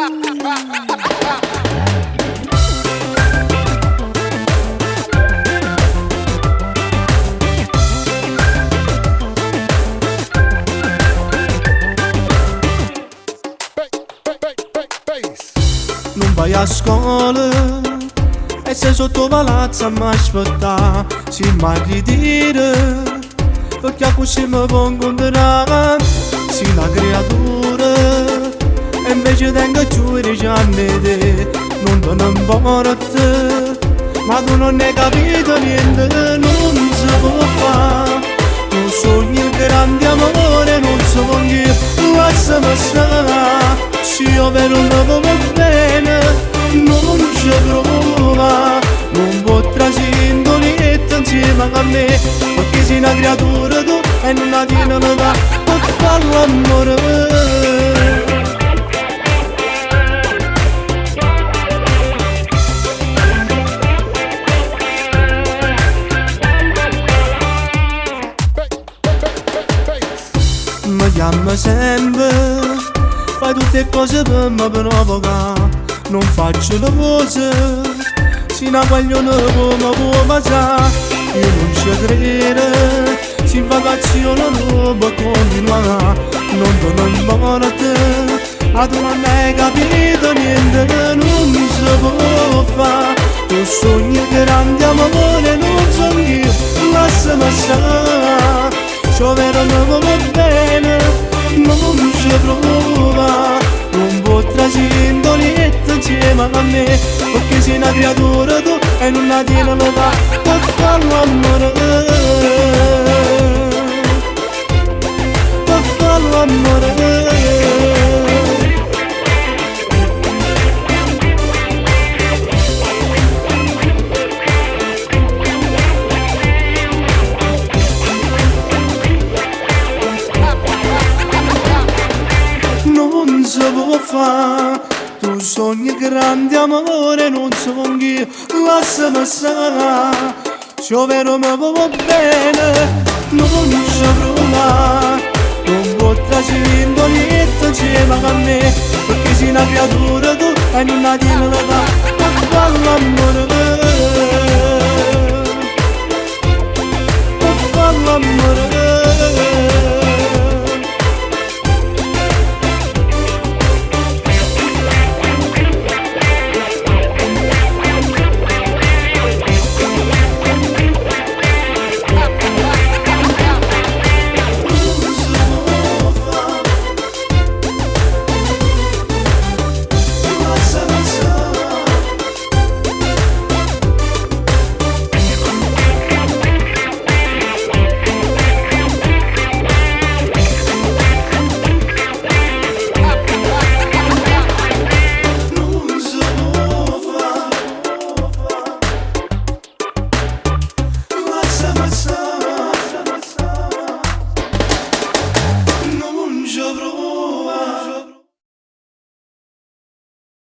Non vai a scuola e sei sotto palazzo a mi aspettare, si mi ritira perché così mi pongo un denaro, sei una creatura e invece tengo giù i anni te, non te ne importa, ma tu non hai capito niente, non si può fare, tu sogni il grande amore, non so con chi, lasciami stare. Se io per un uomo bene non ci prova, non può trasindoletta insieme a me, perché sei una creatura tu e non la tieni da per fare l'amore. Mi chiama sempre, fai tutte cose per me provocare, non faccio le cose, si una guaglione come può passare, io non ci credo, si in vacazione non può continuare, non te ne importa, ma tu non hai capito niente, non si può fare, tu sogni grandi amore, non so io, lasciami stare, ciò vero non va bene, non ci prova, non può trasindoletta insieme a me, perché sei una creatura tu e non la tieni da per fare l'amore, per fare l'amore. Non si può fare, tu sogni grande amore, non so con chi, lasciami stare, ciò vero mi va bene, non ci prova, non può trasindoletta insieme a me, perché sei una creatura tu e non la tieni da per fare l'amore, per fare l'amore. Myself.